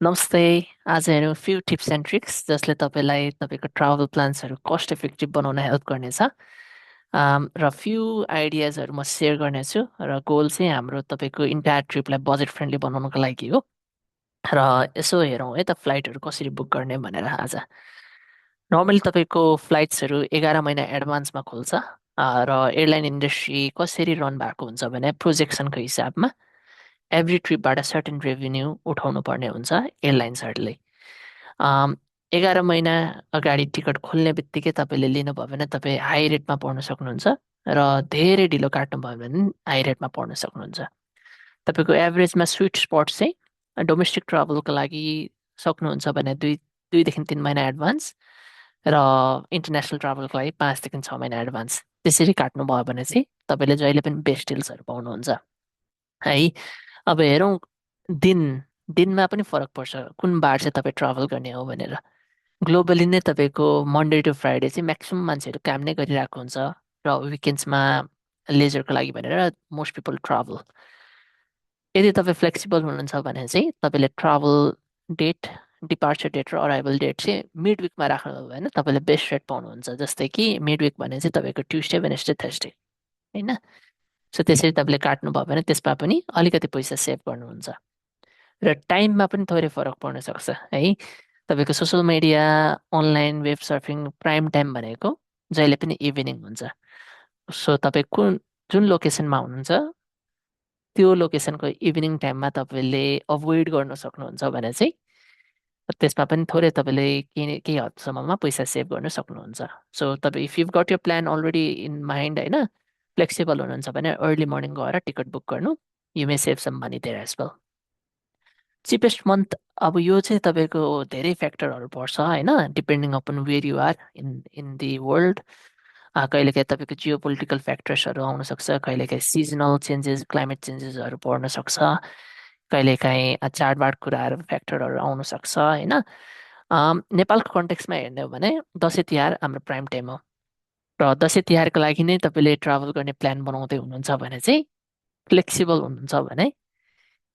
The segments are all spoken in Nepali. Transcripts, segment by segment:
नमस्ते। आज हेरौँ फ्यु टिप्स एन्ड ट्रिक्स जसले तपाईँलाई तपाईँको ट्राभल प्लान्सहरू कस्ट इफेक्टिभ बनाउन हेल्प गर्नेछ। र फ्यु आइडियाजहरू म सेयर गर्नेछु र गोल चाहिँ हाम्रो तपाईँको इन्टायर ट्रिपलाई बजेट फ्रेन्डली बनाउनको लागि हो। र यसो हेरौँ है त फ्लाइटहरू कसरी बुक गर्ने भनेर आज। नर्मली तपाईँको फ्लाइट्सहरू 11 महिना एडभान्समा खुल्छ। र एयरलाइन इन्डस्ट्री कसरी रन भएको हुन्छ भने प्रोजेक्सनको हिसाबमा एभ्री ट्रिपबाट सर्टेन रेभेन्यू उठाउनु पर्ने हुन्छ एयरलाइन्सहरूले। 11 महिना अगाडि टिकट खोल्ने बित्तिकै तपाईँले लिनुभयो भने तपाईँ हाई रेटमा पर्न सक्नुहुन्छ र धेरै ढिलो काट्नुभयो भने हाई रेटमा पर्न सक्नुहुन्छ। तपाईँको एभरेजमा स्विट स्पट चाहिँ डोमेस्टिक ट्राभलको लागि सक्नुहुन्छ भने दुईदेखि 3 महिना एडभान्स र इन्टरनेसनल ट्राभलको लागि 5 देखि 6 महिना एडभान्स त्यसरी काट्नुभयो भने चाहिँ तपाईँले जहिले पनि बेस्ट डिल्सहरू पाउनुहुन्छ है। अब हेरौँ दिनमा पनि फरक पर्छ कुन बार चाहिँ तपाईँ ट्राभल गर्ने हो भनेर। ग्लोबली नै तपाईँको मन्डे टु फ्राइडे चाहिँ म्याक्सिमम् मान्छेहरू काम नै गरिरहेको हुन्छ र विकेन्ड्समा लेजरको लागि भनेर मोस्ट पिपल ट्राभल। यदि तपाईँ फ्लेक्सिबल हुनुहुन्छ भने चाहिँ तपाईँले ट्राभल डेट, डिपार्चर डेट र अराइभल डेट चाहिँ मिड विकमा राख्नुभयो भने तपाईँले बेस्ट रेट पाउनुहुन्छ। जस्तै कि मिड विक भने चाहिँ तपाईँको ट्युसडे, वेडनेसडे, थर्सडे होइन। सो त्यसरी तपाईँले काट्नुभयो भने त्यसमा पनि अलिकति पैसा सेभ गर्नुहुन्छ र टाइममा पनि थोरै फरक पर्न सक्छ है। तपाईँको social media, online web surfing prime time भनेको जहिले पनि इभिनिङ हुन्छ। सो तपाईँ जुन लोकेसनमा हुनुहुन्छ त्यो लोकेसनको इभिनिङ टाइममा तपाईँले अभोइड गर्न सक्नुहुन्छ भने चाहिँ त्यसमा पनि थोरै तपाईँले केही हदसम्ममा पैसा सेभ गर्न सक्नुहुन्छ। सो तपाईँ if you got your plan already in mind होइन, फ्लेक्सिबल हुनुहुन्छ भने अर्ली मर्निङ गएर टिकट बुक गर्नु, you may save some money there as well. Cheapest month अब यो चाहिँ तपाईँको धेरै फ्याक्टरहरू पर्छ होइन, depending upon where you are in the world. कहिलेकाहीँ तपाईँको जियो पोलिटिकल फ्याक्टर्सहरू आउनसक्छ, कहिलेकाहीँ सिजनल चेन्जेस, क्लाइमेट चेन्जेसहरू पर्न सक्छ, कहिलेकाहीँ चाडबाड कुराहरू फ्याक्टरहरू आउनसक्छ होइन। नेपालको कन्टेक्समा हेर्ने हो भने दसैँ तिहार हाम्रो प्राइम टाइम हो र दसैँ तिहारको लागि नै तपाईँले ट्राभल गर्ने प्लान बनाउँदै हुनुहुन्छ भने चाहिँ फ्लेक्सिबल हुनुहुन्छ भने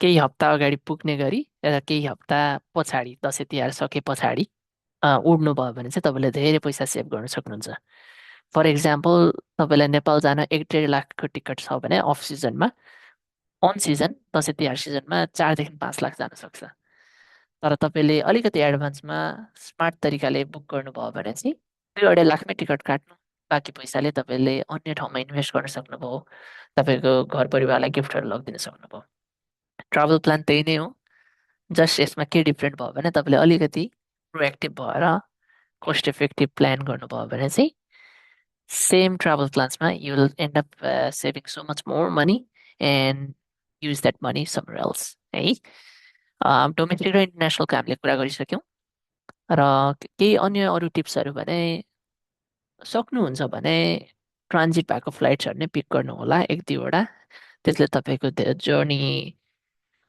केही हप्ता अगाडि पुग्ने गरी र केही हप्ता पछाडि दसैँ तिहार सके पछाडि उड्नु भयो भने चाहिँ तपाईँले धेरै पैसा सेभ गर्न सक्नुहुन्छ। फर इक्जाम्पल तपाईँलाई नेपाल जान 1-1.5 लाखको टिकट छ भने अफ सिजनमा, अन सिजन दसैँ तिहार सिजनमा 4 देखि 5 लाख जान सक्छ। तर तपाईँले अलिकति एडभान्समा स्मार्ट तरिकाले बुक गर्नुभयो भने चाहिँ 2-2.5 लाखमै टिकट काट्नु, बाँकी पैसाले तपाईँले अन्य ठाउँमा इन्भेस्ट गर्न सक्नुभयो, तपाईँको घर परिवारलाई गिफ्टहरू लगिदिन सक्नुभयो। ट्राभल प्लान त्यही नै हो, जस्ट यसमा के डिफ्रेन्ट भयो भने तपाईँले अलिकति प्रोएक्टिभ भएर कोस्ट इफेक्टिभ प्लान गर्नुभयो भने चाहिँ सेम ट्राभल प्लान्समा you will end up saving so much more money and use that money somewhere else है। डोमेस्टिक र इन्टरनेसनलको हामीले कुरा गरिसक्यौँ र केही अन्य अरू टिप्सहरू भने सक्नुहुन्छ भने ट्रान्जिट भएको फ्लाइट्सहरू नै पिक गर्नु होला 1-2वटा। त्यसले तपाईँको जर्नी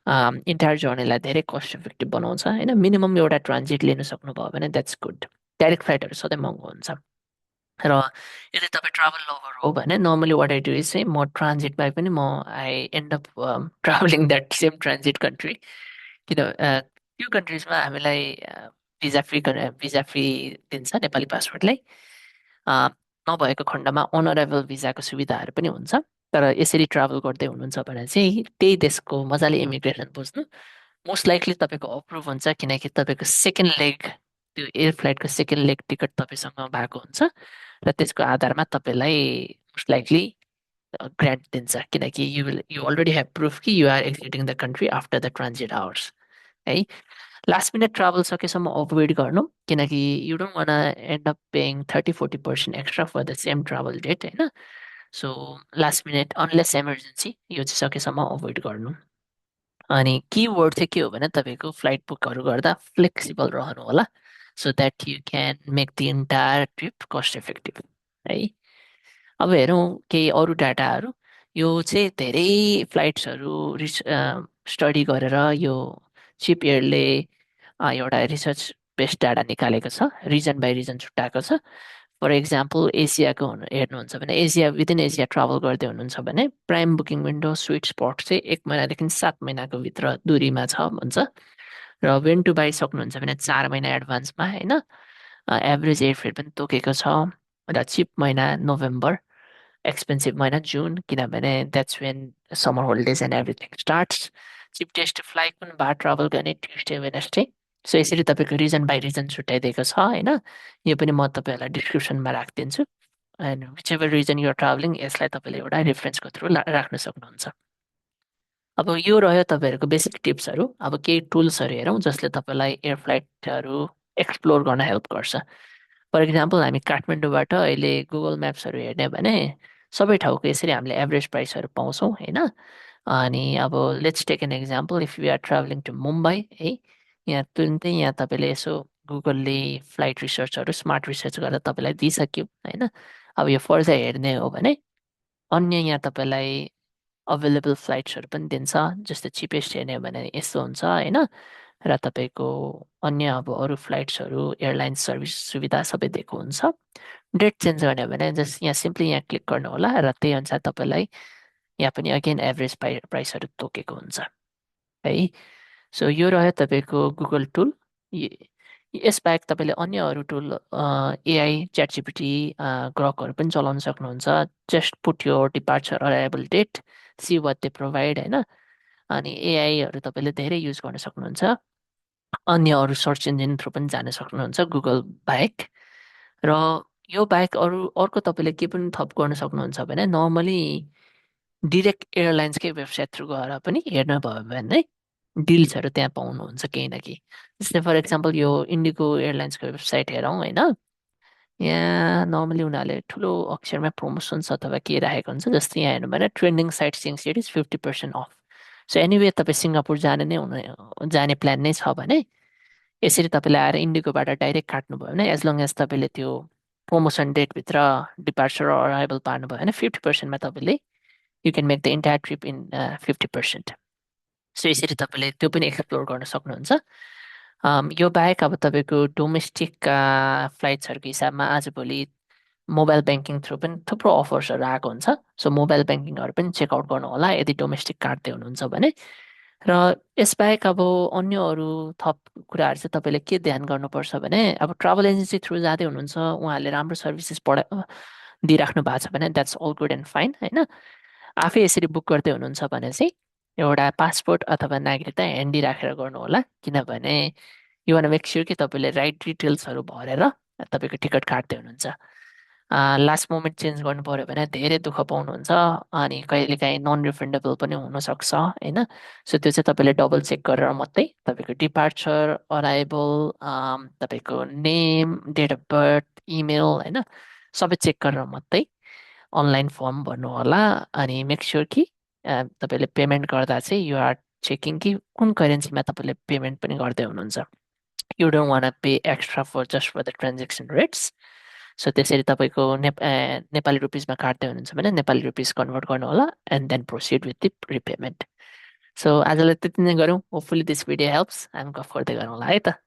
इन्टायर जर्नीलाई धेरै कस्ट इफेक्टिभ बनाउँछ होइन। मिनिमम एउटा ट्रान्जिट लिनु सक्नुभयो भने द्याट्स गुड। डाइरेक्ट फ्लाइटहरू सधैँ महँगो हुन्छ र यदि तपाईँ ट्राभल लभर हो भने normally what I do is चाहिँ म ट्रान्जिटमा पनि I end up travelling that same transit country. किन त्यो कन्ट्रिजमा हामीलाई भिजा फ्री दिन्छ नेपाली पासपोर्टलाई। नभएको खण्डमा अनअराइभल भिजाको सुविधाहरू पनि हुन्छ। तर यसरी ट्राभल गर्दै हुनुहुन्छ भने चाहिँ त्यही देशको मजाले इमिग्रेसन बुझ्नु, मोस्ट लाइकली तपाईँको अप्रुभ हुन्छ किनकि तपाईँको सेकेन्ड लेग, त्यो एयर फ्लाइटको सेकेन्ड लेग टिकट तपाईँसँग भएको हुन्छ र त्यसको आधारमा तपाईँलाई मोस्ट लाइकली ग्रान्ट दिन्छ किनकि यु अलरेडी हेभ प्रुफ कि you are exiting the country after the transit hours है। लास्ट मिनट ट्राभल सकेसम्म अभोइड गर्नु किनकि you don't want end up paying 30-40% extra for the same travel date होइन। So last minute unless emergency यो चाहिँ सकेसम्म अभोइड गर्नु। अनि किवर्ड चाहिँ के हो भने तपाईँको फ्लाइट बुकहरू गर्दा फ्लेक्सिबल रहनु होला so that you can make the entire trip cost effective है। अब हेरौँ केही अरू डाटाहरू। यो चाहिँ धेरै फ्लाइट्सहरू स्टडी गरेर यो चिप एयरले एउटा रिसर्च बेस्ड डाटा निकालेको छ, रिजन बाई रिजन छुट्याएको छ। फर इक्जाम्पल एसियाको हेर्नुहुन्छ भने एसिया विदिन एसिया ट्राभल गर्दै हुनुहुन्छ भने prime booking window sweet spot चाहिँ 1 महिनादेखि 7 महिनाको भित्र दूरीमा छ भन्छ र वेन टु बाई सक्नुहुन्छ भने 4 महिना एडभान्समा होइन। एभरेज एयरफेयर पनि तोकेको छ। र चिप महिना नोभेम्बर, एक्सपेन्सिभ महिना जुन, किनभने that's when summer holidays and everything starts. Cheapest flight कुन बार ट्राभल गर्ने ट्युसडे वेनसडे। सो यसरी तपाईँको रिजन बाई रिजन छुट्याइदिएको छ होइन। यो पनि म तपाईँहरूलाई डिस्क्रिप्सनमा राखिदिन्छु। And whichever reason you're travelling यसलाई तपाईँले एउटा रेफरेन्सको थ्रु राख्न सक्नुहुन्छ। अब यो रह्यो तपाईँहरूको बेसिक टिप्सहरू। अब केही टुल्सहरू हेरौँ जसले तपाईँलाई एयर फ्लाइटहरू एक्सप्लोर गर्न हेल्प गर्छ। फर इक्जाम्पल हामी काठमाडौँबाट अहिले गुगल म्याप्सहरू हेर्ने भने सबै ठाउँको यसरी हामीले एभरेज प्राइसहरू पाउँछौँ होइन। अनि अब let's take an example, if you are travelling to Mumbai है, यहाँ तुरुन्तै यहाँ तपाईँले यसो गुगलले फ्लाइट रिसर्चहरू स्मार्ट रिसर्च गरेर तपाईँलाई दिइसक्यो होइन। अब यो फर्दर हेर्ने हो भने अन्य यहाँ तपाईँलाई अभाइलेबल फ्लाइट्सहरू पनि दिन्छ। जस्तो चिपेस्ट हेर्ने हो भने यस्तो हुन्छ होइन। र तपाईँको अन्य अब अरू फ्लाइट्सहरू एयरलाइन्स सर्भिस सुविधा सबै दिएको हुन्छ। डेट चेन्ज गर्ने हो भने जस्ट यहाँ सिम्पली यहाँ क्लिक गर्नु होला र त्यही अनुसार तपाईँलाई यहाँ पनि अगेन एभरेज प्राइसहरू तोकेको हुन्छ है। सो यो रह्यो तपाईँको गुगल टुल। यसबाहेक तपाईँले अन्य अरू टुल एआई च्याटजिपिटी ग्रकहरू पनि चलाउन सक्नुहुन्छ। जस्ट पुट यो departure arrival date, see what they provide होइन। अनि एआईहरू तपाईँले धेरै युज गर्न सक्नुहुन्छ। अन्य अरू सर्च इन्जिन थ्रु पनि जान सक्नुहुन्छ गुगल बाहेक। र यो बाहेक अर्को तपाईँले के पनि थप गर्न सक्नुहुन्छ भने नर्मली डिरेक्ट एयरलाइन्सकै वेबसाइट थ्रु गएर पनि हेर्नुभयो भने डिल्सहरू त्यहाँ पाउनुहुन्छ केही न केही। जस्तै फर इक्जाम्पल यो इन्डिगो एयरलाइन्सको वेबसाइट हेरौँ होइन। यहाँ नर्मली उनीहरूले ठुलो अक्षरमा प्रमोसन्स अथवा के राखेको हुन्छ। जस्तै यहाँ हेर्नु भने trending site seeing cities 50% of. So anyway तपाईँ सिङ्गापुर जाने प्लान नै छ भने यसरी तपाईँले आएर इन्डिगोबाट डाइरेक्ट काट्नुभयो भने एज लङ एज तपाईँले त्यो प्रमोसन डेटभित्र डिपार्चर अराइभल पार्नुभयो भने 50%मा तपाईँले you can make the entire trip in 50%। So यसरी तपाईँले त्यो पनि एक्सप्लोर गर्न सक्नुहुन्छ। यो बाहेक अब तपाईँको डोमेस्टिक फ्लाइट्सहरूको हिसाबमा आजभोलि मोबाइल ब्याङ्किङ थ्रु पनि थुप्रो अफर्सहरू आएको हुन्छ। सो मोबाइल ब्याङ्किङहरू पनि चेकआउट गर्नु होला यदि डोमेस्टिक काट्दै हुनुहुन्छ भने। र यसबाहेक अब अन्य अरू थप कुराहरू चाहिँ तपाईँले के ध्यान गर्नुपर्छ भने अब ट्राभल एजेन्सी थ्रु जाँदै हुनुहुन्छ, उहाँहरूले राम्रो सर्भिसेस दिइराख्नु भएको छ भने that's all good and fine होइन। आफै यसरी बुक गर्दै हुनुहुन्छ भने चाहिँ एउटा पासपोर्ट अथवा नागरिकता ह्यान्डी राखेर गर्नु होला। किनभने यु वान मेक स्योर कि तपाईँले राइट डिटेल्सहरू भरेर तपाईँको टिकट काट्दै हुनुहुन्छ। लास्ट मोमेन्ट चेन्ज गर्नु पऱ्यो भने धेरै दुःख पाउनुहुन्छ अनि कहिलेकाहीँ नन रिफन्डेबल पनि हुनसक्छ होइन। सो त्यो चाहिँ तपाईँले डबल चेक गरेर मात्रै तपाईँको डिपार्चर अराइभल तपाईँको name, date of birth, email होइन सबै चेक गरेर मात्रै अनलाइन फर्म भर्नु होला। अनि मेक स्योर कि तपाईँले पेमेन्ट गर्दा चाहिँ यु आर चेकिङ कि कुन करेन्सीमा तपाईँले पेमेन्ट पनि गर्दै हुनुहुन्छ। You don't want pay extra for just for the transaction rates. So त्यसरी तपाईँको नेपाली रुपिसमा काट्दै हुनुहुन्छ भने नेपाली रुपिस कन्भर्ट गर्नु होला and then proceed with the repayment. So आजलाई त्यति नै गरौँ। Hopefully this video helps. हामी गफ गर्दै गरौँला है त।